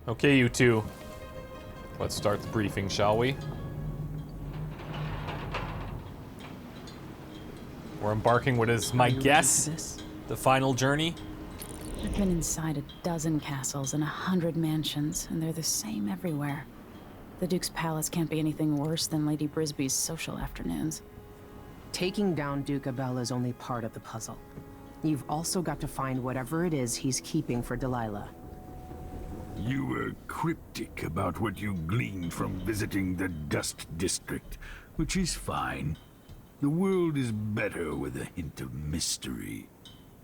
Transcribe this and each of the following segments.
Okay, you two. Let's start the briefing, shall we? We're embarking what is my guess, the final journey. I've been inside a dozen castles and 100 mansions, and they're the same everywhere. The Duke's palace can't be anything worse than Lady Brisby's social afternoons. Taking down Duke Abel is only part of the puzzle. You've also got to find whatever it is he's keeping for Delilah. You were cryptic about what you gleaned from visiting the Dust District, which is fine. The world is better with a hint of mystery.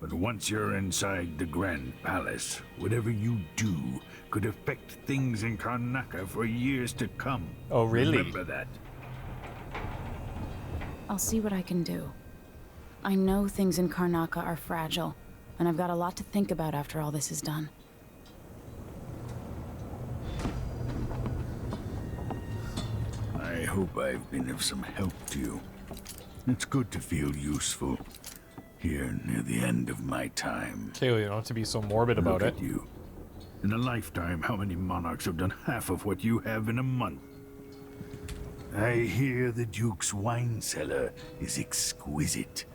But once you're inside the Grand Palace, whatever you do could affect things in Karnaca for years to come. Oh, really? Remember that. I'll see what I can do. I know things in Karnaca are fragile, and I've got a lot to think about after all this is done. I hope I've been of some help to you. It's good to feel useful here near the end of my time. Okay, well, you don't have to be so morbid about it. Look at you. In a lifetime, how many monarchs have done half of what you have in a month? I hear the Duke's wine cellar is exquisite.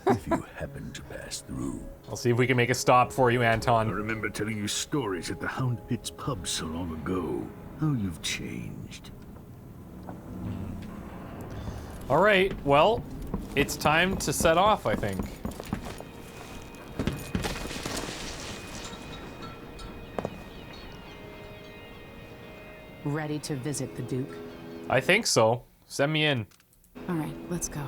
If you happen to pass through. I'll see if we can make a stop for you, I Anton. remember telling you stories at the Hound Pit's pub so long ago. How you've changed. All right, well, it's time to set off, I think. Ready to visit the Duke? I think so. Send me in. All right, let's go.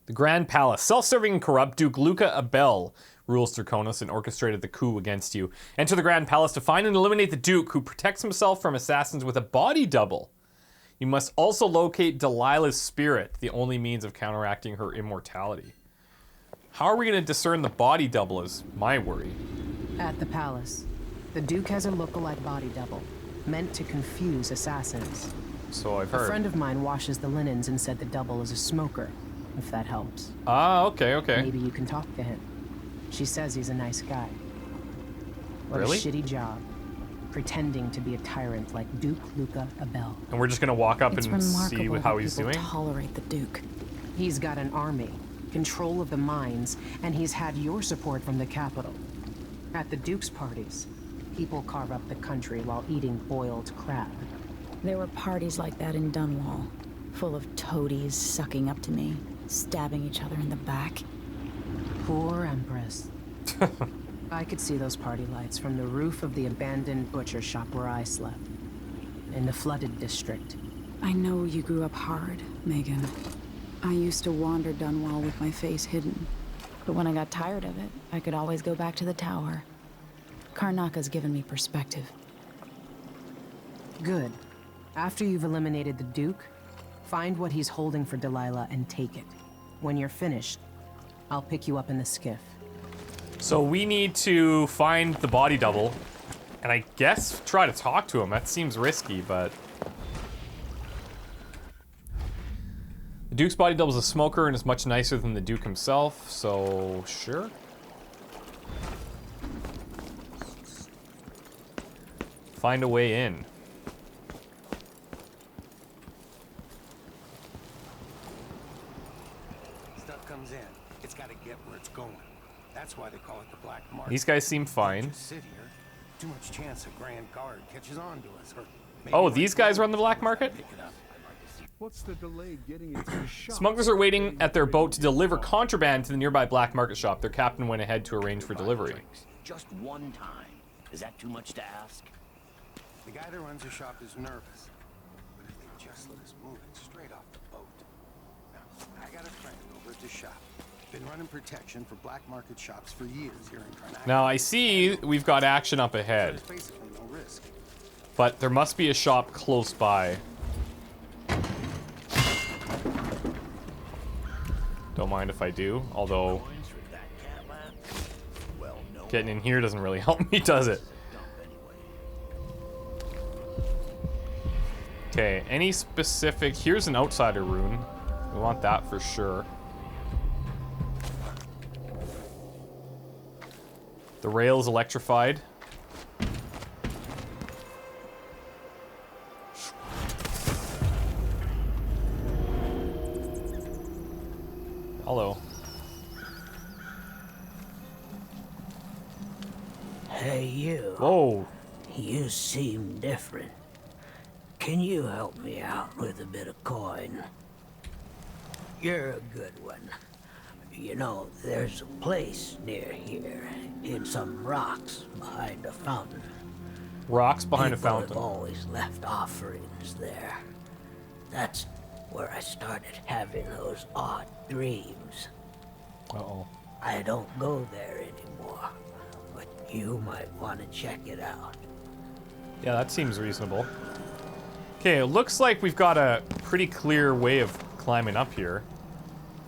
The Grand Palace. Self-serving and corrupt Duke Luca Abel rules Draconis and orchestrated the coup against you. Enter the Grand Palace to find and eliminate the Duke, who protects himself from assassins with a body double. You must also locate Delilah's spirit, the only means of counteracting her immortality. How are we going to discern the body double is my worry. At the palace, the Duke has a look-alike body double, meant to confuse assassins. So I've A heard. friend of mine washes the linens and said the double is a smoker, if that helps. Ah, okay. Maybe you can talk to him. She says he's a nice guy. What Really? a shitty job, pretending to be a tyrant like Duke Luca Abel. And we're just going to walk up It's and see remarkable how that he's people doing? tolerate the Duke. He's got an army, control of the mines, and he's had your support from the capital. At the Duke's parties, people carve up the country while eating boiled crab. There were parties like that in Dunwall, full of toadies sucking up to me, stabbing each other in the back. Poor Empress. I could see those party lights from the roof of the abandoned butcher shop where I slept, in the flooded district. I know you grew up hard, Megan. I used to wander Dunwall with my face hidden. But when I got tired of it, I could always go back to the tower. Karnaca's given me perspective. Good. After you've eliminated the Duke, find what he's holding for Delilah and take it. When you're finished, I'll pick you up in the skiff. So we need to find the body double, and I guess try to talk to him. That seems risky, but... The Duke's body double is a smoker and is much nicer than the Duke himself, so sure. Find a way in. Stuff comes in. It's got to get where it's going. That's why they call it the black market. These guys seem fine. Just sit here. Too much chance a grand guard catches on to us. Or maybe Oh, one these guys of run the black market? pick it up. What's the delay getting into the shop? Smugglers are waiting at their boat to deliver contraband to the nearby black market shop. Their captain went ahead to arrange for delivery. Just one time. Is that too much to ask? The guy that runs the shop is nervous. But if they just let us move it straight off the boat. Now, I got a friend over at the shop. Been running protection for black market shops for years here in Karnaca. Now I see we've got action up ahead, There's basically no risk. but there must be a shop close by. Don't mind if I do, although getting in here doesn't really help me, does it? Okay, any specific... Here's an outsider rune. We want that for sure. The rail's electrified. Hello. Hey, you. Whoa. You seem different. Can you help me out with a bit of coin? You're a good one. You know, there's a place near here, in some rocks behind a fountain. Rocks behind a People fountain. have always left offerings there. That's where I started having those odd dreams. Uh-oh. I don't go there anymore, but you might want to check it out. Yeah, that seems reasonable. Okay, it looks like we've got a pretty clear way of climbing up here.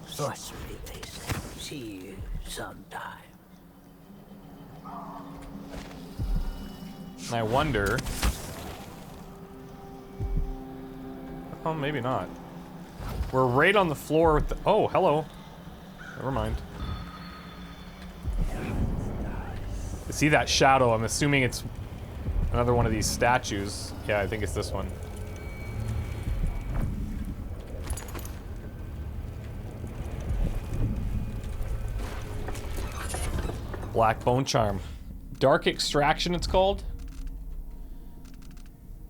Sorcery, they say. See you sometime. And I wonder... Oh, maybe not. We're right on the floor with the... Oh, hello. Never mind. I see that shadow. I'm assuming it's another one of these statues. Yeah, I think it's this one. Black Bone Charm. Dark Extraction, it's called.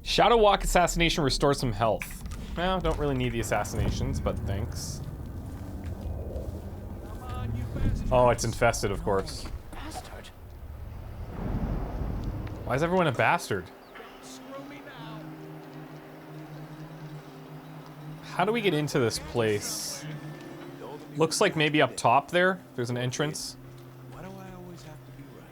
Shadow Walk Assassination restores some health. Well, don't really need the assassinations, but thanks. Oh, it's infested, of course. Bastard. Why is everyone a bastard? How do we get into this place? Looks like maybe up top there. There's an entrance. Why do I always have to be right?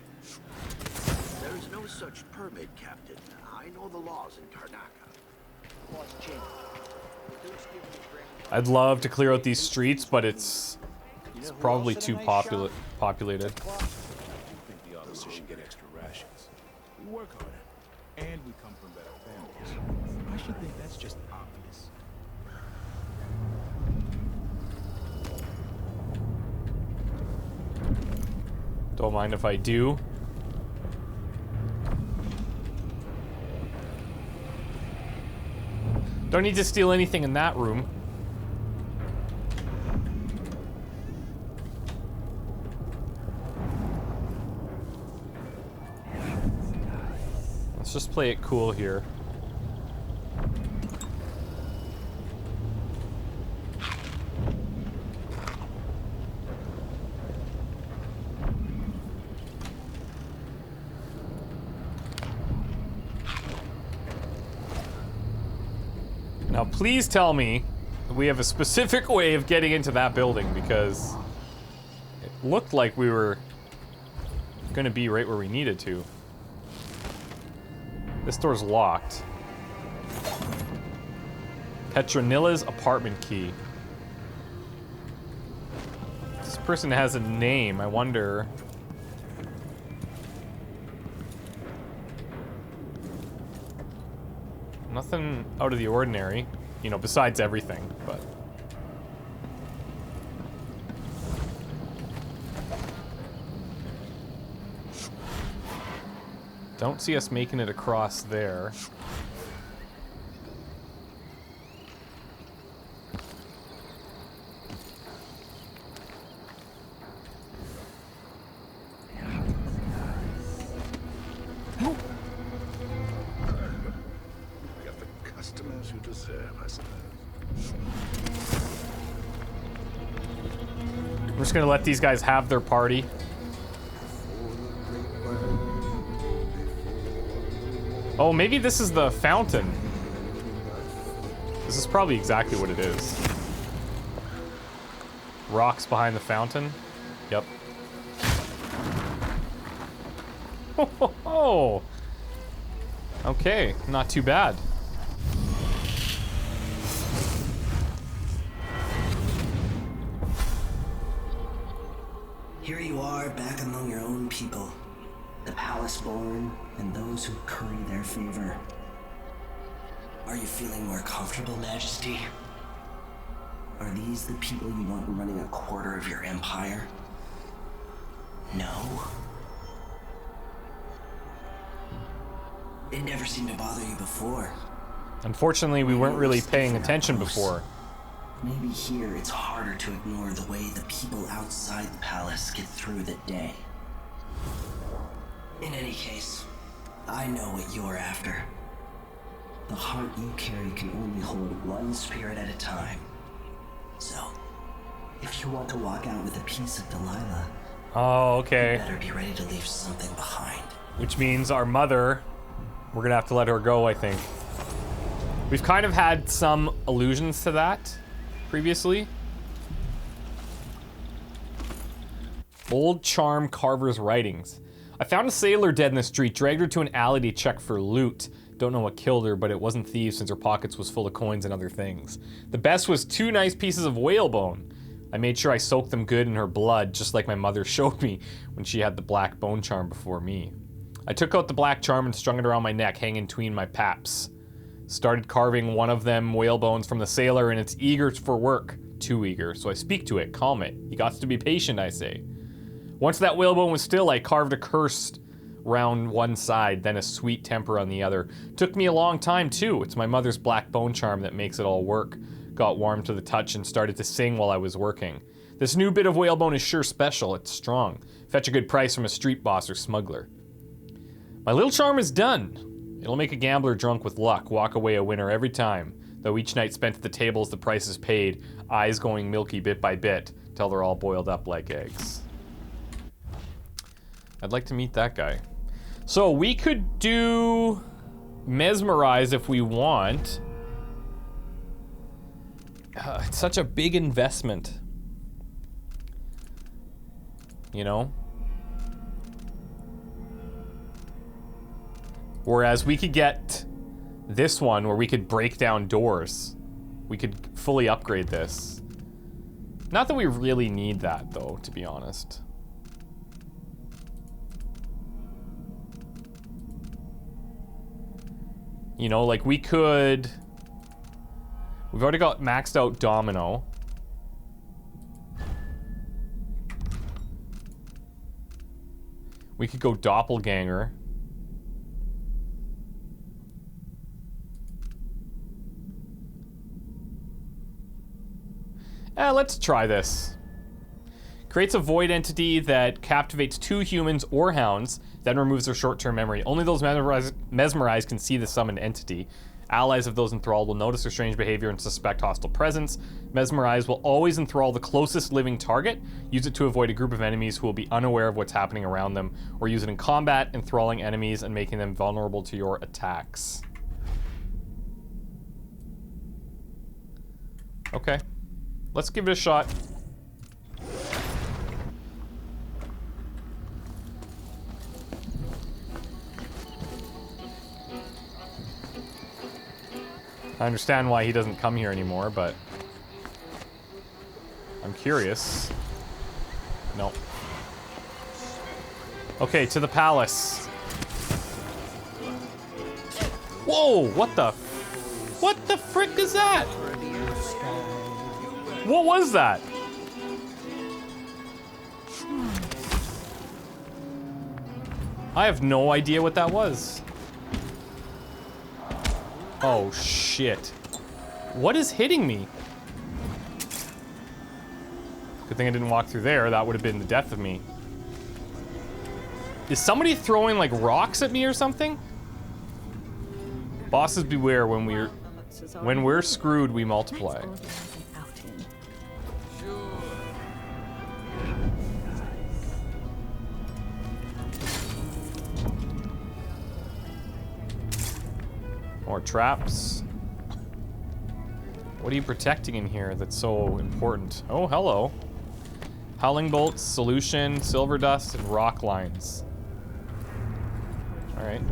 There is no such permit, Captain. I know the laws in Karnaka. I'd love to clear out these streets, but it's probably too populated. I think the officers should get extra rations. We work harder, and we come from better families. I should think that's just obvious. Don't mind if I do. Don't need to steal anything in that room. Let's just play it cool here. Now, please tell me we have a specific way of getting into that building, because it looked like we were gonna be right where we needed to. This door's locked. Petronilla's apartment key. This person has a name. I wonder... Nothing out of the ordinary, you know, besides everything, but... Don't see us making it across there. Who deserve, I suppose. We're just gonna let these guys have their party. Oh, maybe this is the fountain. This is probably exactly what it is. Rocks behind the fountain. Yep. Ho, ho, ho. Okay, not too bad. Here you are, back among your own people. The palace-born and those who curry their favor. Are you feeling more comfortable, Majesty? Are these the people you want running a quarter of your empire? No? It never seemed to bother you before. Unfortunately, we weren't really paying attention before. Maybe here it's harder to ignore the way the people outside the palace get through the day. In any case, I know what you're after. The heart you carry can only hold one spirit at a time. So, if you want to walk out with a piece of Delilah, Oh, okay. you better be ready to leave something behind. Which means our mother, we're gonna have to let her go, I think. We've kind of had some allusions to that previously. Old Charm Carver's writings. I found a sailor dead in the street, dragged her to an alley to check for loot. Don't know what killed her, but it wasn't thieves since her pockets was full of coins and other things. The best was 2 nice pieces of whalebone. I made sure I soaked them good in her blood, just like my mother showed me when she had the black bone charm before me. I took out the black charm and strung it around my neck, hanging between my paps. Started carving one of them whalebones from the sailor, and it's eager for work. Too eager, so I speak to it, calm it. You got to be patient, I say. Once that whalebone was still, I carved a curse round one side, then a sweet temper on the other. Took me a long time, too. It's my mother's black bone charm that makes it all work. Got warm to the touch and started to sing while I was working. This new bit of whalebone is sure special. It's strong. Fetch a good price from a street boss or smuggler. My little charm is done. It'll make a gambler drunk with luck, walk away a winner every time. Though each night spent at the tables, the price is paid, eyes going milky bit by bit, till they're all boiled up like eggs. I'd like to meet that guy. So we could do mesmerize if we want. It's such a big investment. You know? Whereas we could get this one where we could break down doors. We could fully upgrade this. Not that we really need that though, to be honest. You know, like we could... We've already got maxed out Domino. We could go Doppelganger. Let's try this. Creates a void entity that captivates 2 humans or hounds, then removes their short-term memory. Only those mesmerized can see the summoned entity. Allies of those enthralled will notice their strange behavior and suspect hostile presence. Mesmerized will always enthrall the closest living target. Use it to avoid a group of enemies who will be unaware of what's happening around them, or use it in combat, enthralling enemies and making them vulnerable to your attacks. Okay. Let's give it a shot. I understand why he doesn't come here anymore, but I'm curious. No. Okay, to the palace. Whoa, what the frick is that? What was that? I have no idea what that was. Oh, shit. What is hitting me? Good thing I didn't walk through there. That would have been the death of me. Is somebody throwing, like, rocks at me or something? Bosses beware, when we're screwed, we multiply. More traps. What are you protecting in here that's so important? Oh, hello. Howling bolts, solution, silver dust, and rock lines. Alright.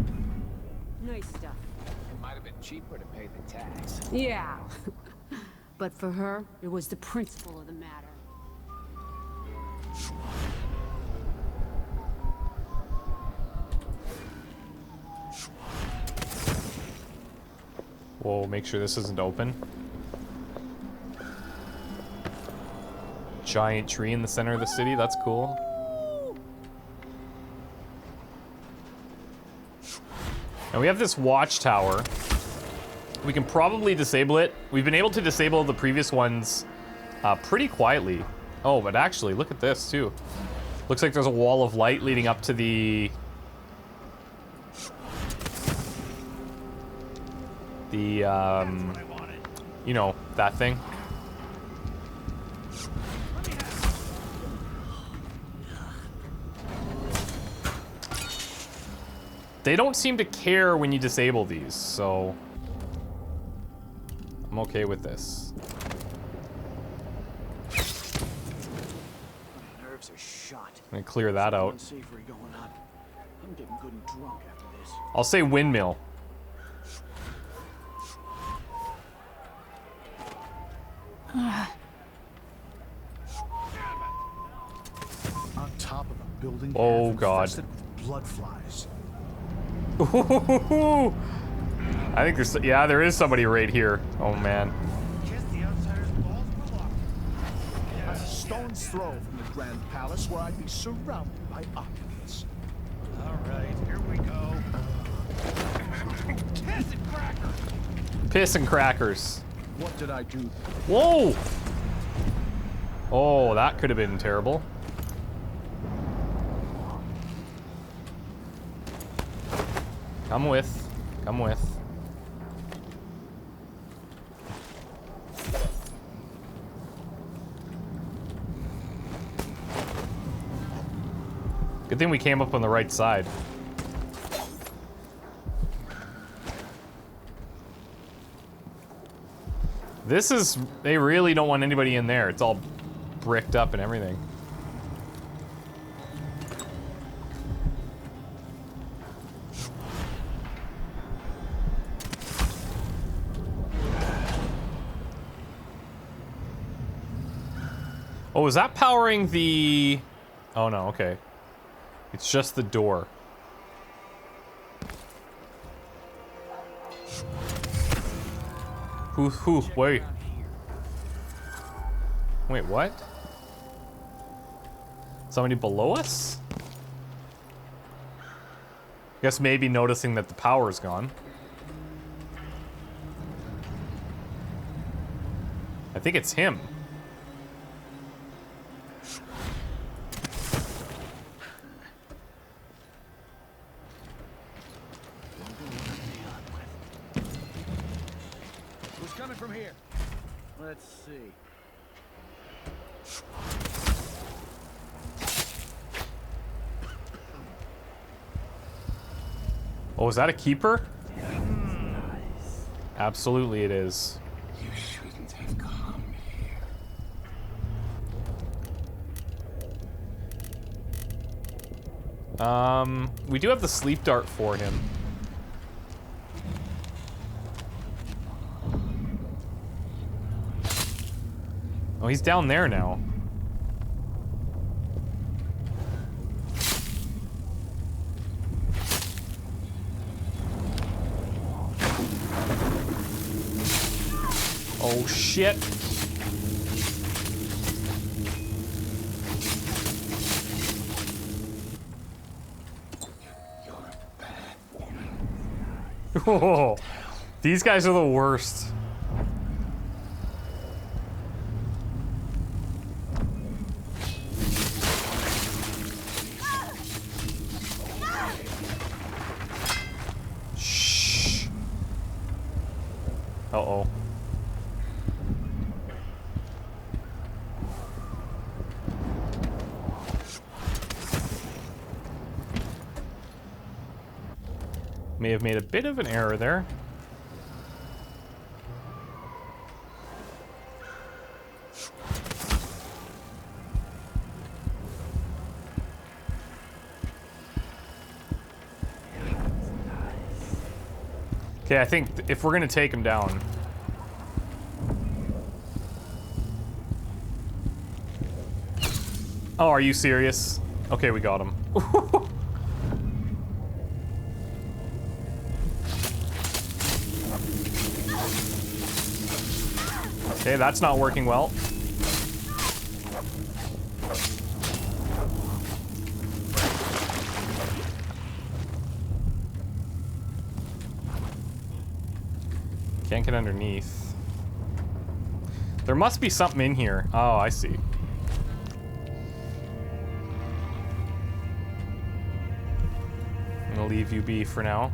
Nice stuff. It might have been cheaper to pay the tax. Yeah. But for her, it was the principle of the matter. Whoa, make sure this isn't open. Giant tree in the center of the city, that's cool. And we have this watchtower. We can probably disable it. We've been able to disable the previous ones pretty quietly. Oh, but actually, look at this too. Looks like there's a wall of light leading up to the... you know, that thing. They don't seem to care when you disable these, so I'm okay with this. My nerves are shot. I'm gonna clear that out. Unsavory going on. I'm getting good and drunk after this. I'll say windmill. On top of a building. Oh God. Blood flies. Ooh, I think there's, yeah, there is somebody right here. Oh man. A stone's throw from the Grand Palace where I'd be surrounded by occupants. All right, here we go. Piss and crackers. Piss and crackers. What did I do? Whoa! Oh, that could have been terrible. Come with. Come with. Good thing we came up on the right side. This is... They really don't want anybody in there. It's all bricked up and everything. Oh, is that powering the... Oh no, okay. It's just the door. Wait. Wait, what? Somebody below us? Guess maybe noticing that the power's gone. I think it's him. Who's coming from here? Let's see. Oh, is that a keeper? Absolutely it is. You shouldn't have come here. We do have the sleep dart for him. Oh, he's down there now. Oh shit. You're a bad woman. Oh, these guys are the worst. Shh. Uh-oh. May have made a bit of an error there. Okay, I think if we're gonna take him down. Oh, are you serious? Okay, we got him. Okay, that's not working well. Can't get underneath. There must be something in here. Oh, I see. I'm gonna leave you be for now.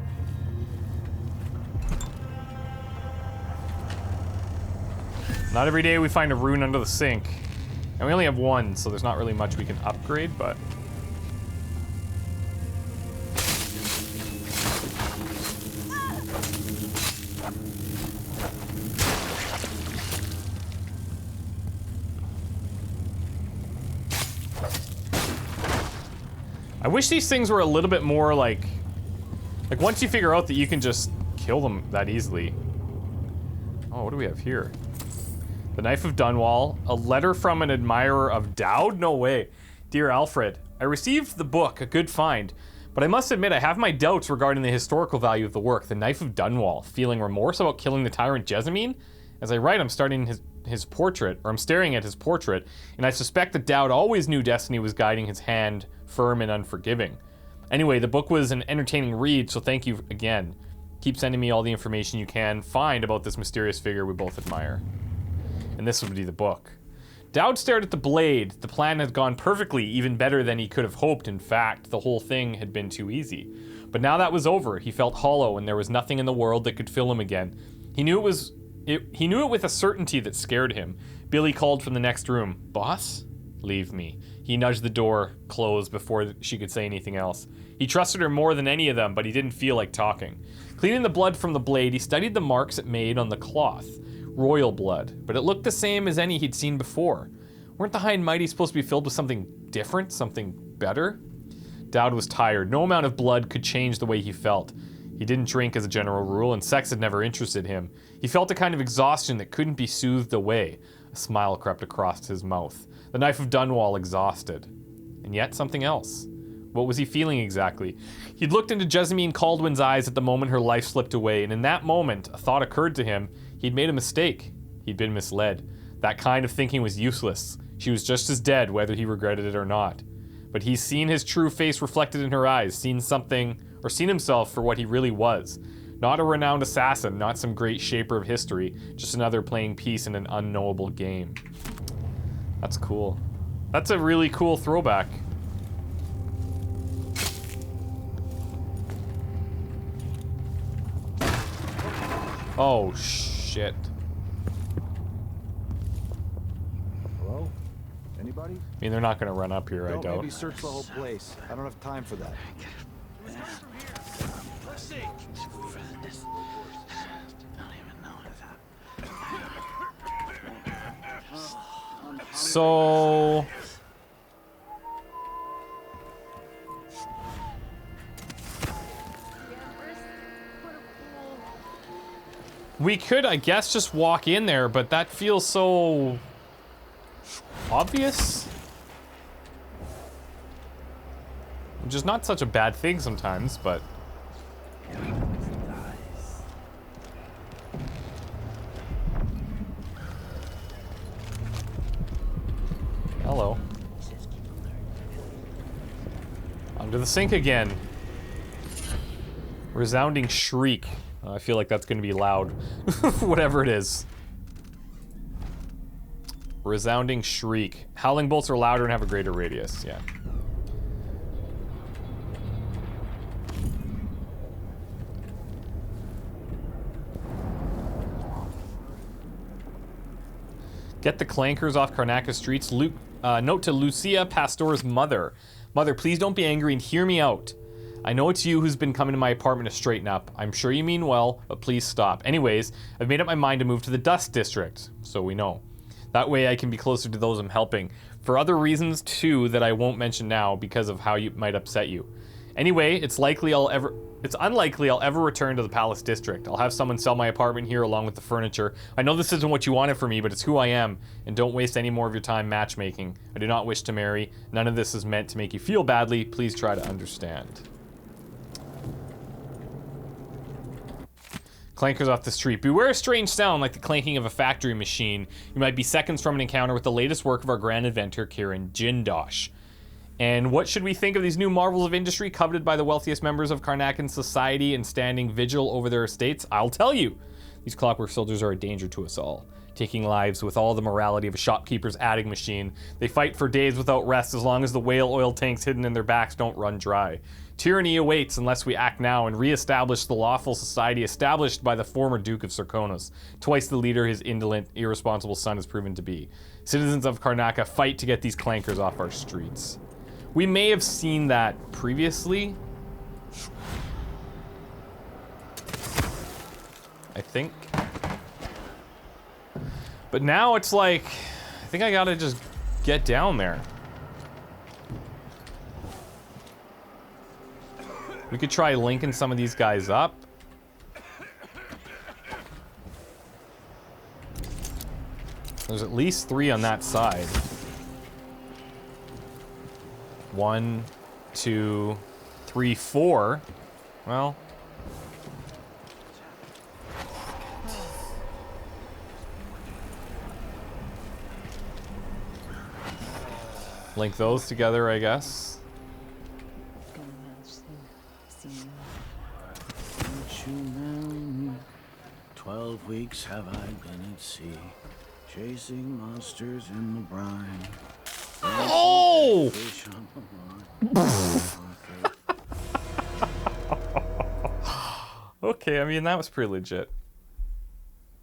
Not every day we find a rune under the sink. And we only have one, so there's not really much we can upgrade, but... I wish these things were a little bit more like once you figure out that you can just kill them that easily. Oh, what do we have here? The Knife of Dunwall, a letter from an admirer of Dowd? No way. Dear Alfred, I received the book, a good find, but I must admit I have my doubts regarding the historical value of the work, The Knife of Dunwall. Feeling remorse about killing the tyrant Jessamine? As I write, I'm staring at his portrait, and I suspect that Dowd always knew destiny was guiding his hand, firm and unforgiving. Anyway, the book was an entertaining read, so thank you again. Keep sending me all the information you can find about this mysterious figure we both admire. And this would be the book. Dowd stared at the blade. The plan had gone perfectly, even better than he could have hoped. In fact, the whole thing had been too easy. But now that was over. He felt hollow, and there was nothing in the world that could fill him again. He knew it with a certainty that scared him. Billy called from the next room. Boss? Leave me. He nudged the door closed before she could say anything else. He trusted her more than any of them, but he didn't feel like talking. Cleaning the blood from the blade, he studied the marks it made on the cloth. Royal blood, but it looked the same as any he'd seen before. Weren't the High and Mighty supposed to be filled with something different, something better? Dowd was tired. No amount of blood could change the way he felt. He didn't drink as a general rule, and sex had never interested him. He felt a kind of exhaustion that couldn't be soothed away. A smile crept across his mouth. The Knife of Dunwall exhausted. And yet something else. What was he feeling exactly? He'd looked into Jessamine Kaldwin's eyes at the moment her life slipped away, and in that moment, a thought occurred to him. He'd made a mistake. He'd been misled. That kind of thinking was useless. She was just as dead, whether he regretted it or not. But he's seen his true face reflected in her eyes, seen something, or seen himself for what he really was. Not a renowned assassin, not some great shaper of history, just another playing piece in an unknowable game. That's cool. That's a really cool throwback. Oh, shit. Hello? Anybody? I mean, they're not gonna run up here, I doubt. Maybe search the whole place. I don't have time for that. So... we could, I guess, just walk in there, but that feels so... obvious? Which is not such a bad thing sometimes, but... hello. Under the sink again. Resounding shriek. I feel like that's going to be loud. Whatever it is. Resounding shriek. Howling bolts are louder and have a greater radius. Yeah. Get the clankers off Karnaca streets. Note to Lucia Pastor's mother. Mother, please don't be angry and hear me out. I know it's you who's been coming to my apartment to straighten up. I'm sure you mean well, but please stop. Anyways, I've made up my mind to move to the Dust District, so we know. That way I can be closer to those I'm helping. For other reasons, too, that I won't mention now because of how you might upset you. Anyway, it's unlikely I'll ever return to the Palace District. I'll have someone sell my apartment here along with the furniture. I know this isn't what you wanted from me, but it's who I am, and don't waste any more of your time matchmaking. I do not wish to marry. None of this is meant to make you feel badly. Please try to understand. Clankers off the street. Beware a strange sound like the clanking of a factory machine. You might be seconds from an encounter with the latest work of our grand inventor, Kieran Jindosh. And what should we think of these new marvels of industry coveted by the wealthiest members of Karnakan society and standing vigil over their estates? I'll tell you. These clockwork soldiers are a danger to us all, taking lives with all the morality of a shopkeeper's adding machine. They fight for days without rest as long as the whale oil tanks hidden in their backs don't run dry. Tyranny awaits unless we act now and re-establish the lawful society established by the former Duke of Serkonos, twice the leader his indolent, irresponsible son has proven to be. Citizens of Karnaca, fight to get these clankers off our streets. We may have seen that previously. I think. But now it's like, I think I gotta just get down there. We could try linking some of these guys up. There's at least 3 on that side. 1, 2, 3, 4. Well. Link those together, I guess. 12 weeks have I been at sea, chasing monsters in the brine. Oh! Okay, I mean, that was pretty legit.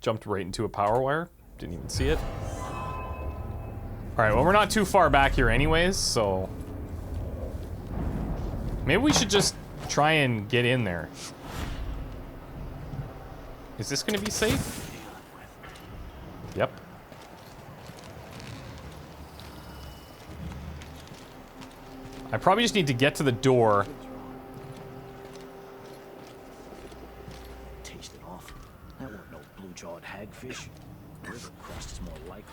Jumped right into a power wire. Didn't even see it. Alright, well, we're not too far back here anyways, so... maybe we should just try and get in there. Is this gonna be safe? Yep. I probably just need to get to the door. Taste it off. That wasn't no blue-jawed hagfish. River crust is more likely.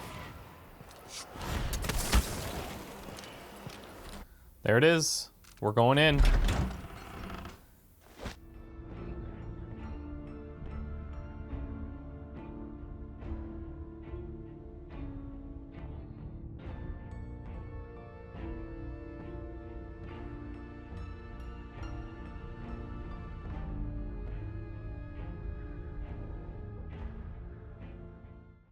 There it is. We're going in.